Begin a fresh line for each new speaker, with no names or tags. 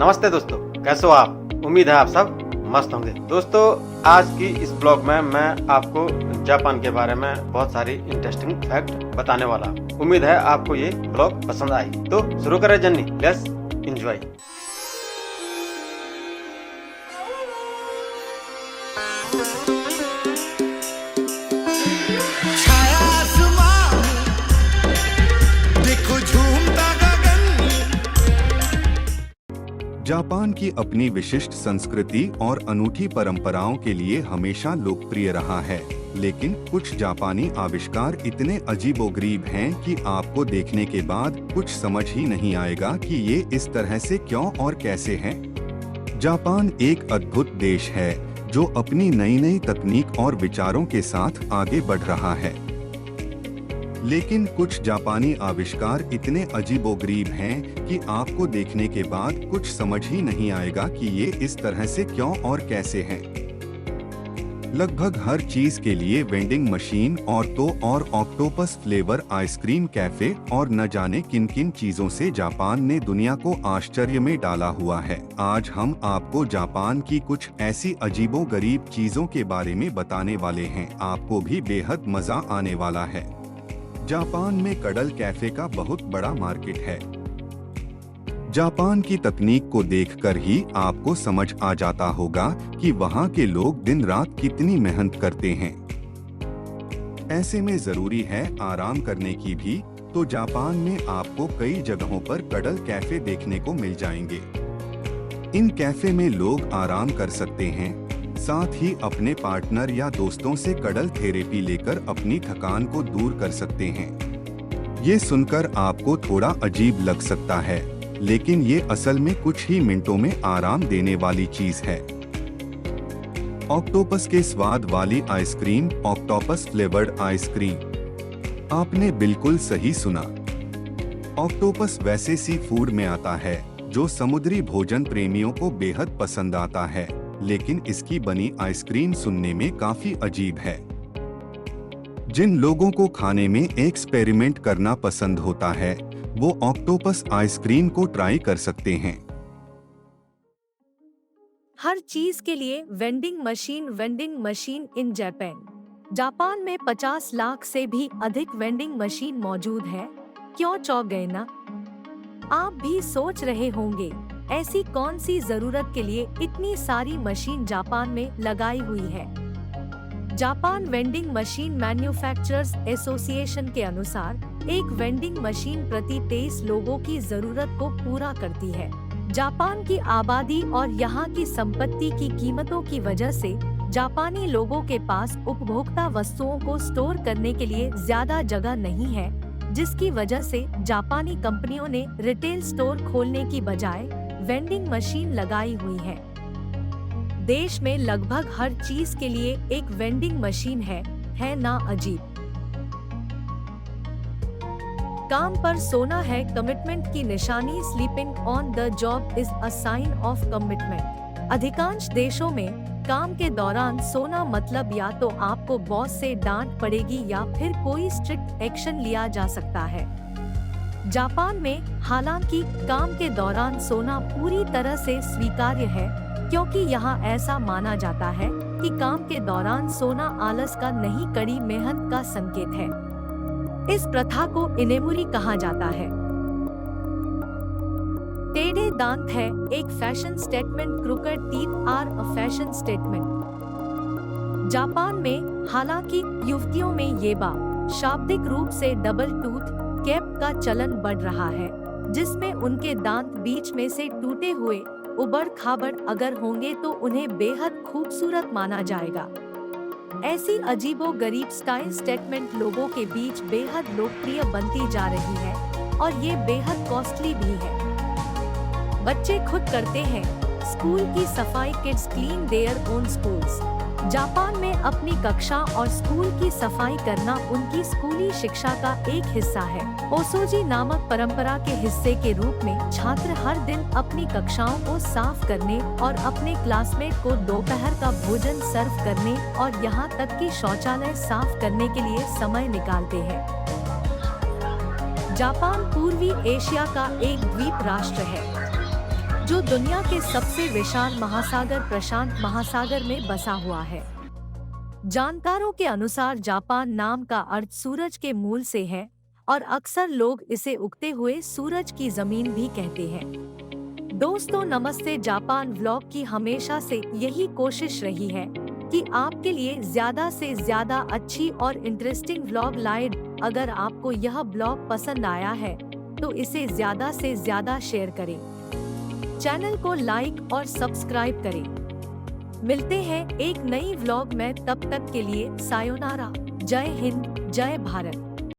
नमस्ते दोस्तों, कैसे हो आप? उम्मीद है आप सब मस्त होंगे। दोस्तों, आज की इस ब्लॉग में मैं आपको जापान के बारे में बहुत सारी इंटरेस्टिंग फैक्ट बताने वाला हूँ। उम्मीद है आपको ये ब्लॉग पसंद आई। तो शुरू करें जर्नी, लेट्स एंजॉय।
जापान की अपनी विशिष्ट संस्कृति और अनूठी परंपराओं के लिए हमेशा लोकप्रिय रहा है, लेकिन कुछ जापानी आविष्कार इतने अजीबोगरीब हैं कि आपको देखने के बाद कुछ समझ ही नहीं आएगा कि ये इस तरह से क्यों और कैसे हैं। जापान एक अद्भुत देश है जो अपनी नई नई तकनीक और विचारों के साथ आगे बढ़ रहा है, लेकिन कुछ जापानी आविष्कार इतने अजीबोगरीब हैं कि आपको देखने के बाद कुछ समझ ही नहीं आएगा कि ये इस तरह से क्यों और कैसे हैं। लगभग हर चीज के लिए वेंडिंग मशीन और ऑक्टोपस फ्लेवर आइसक्रीम कैफे और न जाने किन किन चीजों से जापान ने दुनिया को आश्चर्य में डाला हुआ है। आज हम आपको जापान की कुछ ऐसी अजीबोगरीब चीजों के बारे में बताने वाले हैं। आपको भी बेहद मजा आने वाला है। जापान में कडल कैफे का बहुत बड़ा मार्केट है। जापान की तकनीक को देखकर ही आपको समझ आ जाता होगा कि वहाँ के लोग दिन रात कितनी मेहनत करते हैं। ऐसे में जरूरी है आराम करने की भी, तो जापान में आपको कई जगहों पर कडल कैफे देखने को मिल जाएंगे। इन कैफे में लोग आराम कर सकते हैं, साथ ही अपने पार्टनर या दोस्तों से कडल थेरेपी लेकर अपनी थकान को दूर कर सकते हैं। ये सुनकर आपको थोड़ा अजीब लग सकता है, लेकिन ये असल में कुछ ही मिनटों में आराम देने वाली चीज है। ऑक्टोपस के स्वाद वाली आइसक्रीम, ऑक्टोपस फ्लेवर्ड आइसक्रीम। आपने बिल्कुल सही सुना। ऑक्टोपस वैसे सी फूड में आता है जो समुद्री भोजन प्रेमियों को बेहद पसंद आता है, लेकिन इसकी बनी आइसक्रीम सुनने में काफी अजीब है। जिन लोगों को खाने में एक्सपेरिमेंट करना पसंद होता है, वो ऑक्टोपस आइसक्रीम को ट्राई कर सकते हैं।
हर चीज के लिए वेंडिंग मशीन इन जापान में 50 लाख से भी अधिक वेंडिंग मशीन मौजूद है। क्यों चौंक गए ना? आप भी सोच रहे होंगे ऐसी कौन सी जरूरत के लिए इतनी सारी मशीन जापान में लगाई हुई है। Japan vending machine manufacturers association के अनुसार एक वेंडिंग मशीन प्रति 23 लोगों की जरूरत को पूरा करती है। जापान की आबादी और यहाँ की संपत्ति की कीमतों की वजह से जापानी लोगों के पास उपभोक्ता वस्तुओं को स्टोर करने के लिए ज्यादा जगह नहीं है, जिसकी वजह से जापानी कंपनियों ने रिटेल स्टोर खोलने की बजाय वेंडिंग मशीन लगाई हुई है। देश में लगभग हर चीज के लिए एक वेंडिंग मशीन है ना अजीब? काम पर सोना है कमिटमेंट की निशानी। Sleeping on the job is a sign of commitment. अधिकांश देशों में काम के दौरान सोना मतलब या तो आपको बॉस से डांट पड़ेगी या फिर कोई स्ट्रिक्ट एक्शन लिया जा सकता है। जापान में हालांकि काम के दौरान सोना पूरी तरह से स्वीकार्य है, क्योंकि यहाँ ऐसा माना जाता है कि काम के दौरान सोना आलस का नहीं, कड़ी मेहनत का संकेत है। इस प्रथा को इनेमुरी कहा जाता है। टेढ़े दांत है एक fashion statement. Crooked teeth are a fashion statement. Japan में हालांकि युवतियों में ये बात शाब्दिक रूप से डबल टूथ कैप का चलन बढ़ रहा है, जिसमें उनके दांत बीच में से टूटे हुए उबड़ खाबड़ अगर होंगे तो उन्हें बेहद खूबसूरत माना जाएगा। ऐसी अजीबोगरीब स्टाइल स्टेटमेंट लोगों के बीच बेहद लोकप्रिय बनती जा रही है और ये बेहद कॉस्टली भी है। बच्चे खुद करते हैं स्कूल की सफाई। Kids clean their own schools. Japan में अपनी कक्षा और स्कूल की सफाई करना उनकी स्कूली शिक्षा का एक हिस्सा है। ओसोजी नामक परंपरा के हिस्से के रूप में छात्र हर दिन अपनी कक्षाओं को साफ करने और अपने क्लासमेट को दोपहर का भोजन सर्व करने और यहाँ तक कि शौचालय साफ करने के लिए समय निकालते हैं। जापान पूर्वी एशिया का एक द्वीप राष्ट्र है। जो दुनिया के सबसे विशाल महासागर प्रशांत महासागर में बसा हुआ है। जानकारों के अनुसार जापान नाम का अर्थ सूरज के मूल से है और अक्सर लोग इसे उगते हुए सूरज की जमीन भी कहते हैं। दोस्तों नमस्ते, जापान व्लॉग की हमेशा से यही कोशिश रही है कि आपके लिए ज्यादा से ज्यादा अच्छी और इंटरेस्टिंग व्लॉग लाए। अगर आपको यह ब्लॉग पसंद आया है तो इसे ज्यादा से ज्यादा शेयर करें, चैनल को लाइक और सब्सक्राइब करें। मिलते हैं एक नई व्लॉग में, तब तक के लिए सायोनारा। जय हिंद, जय भारत।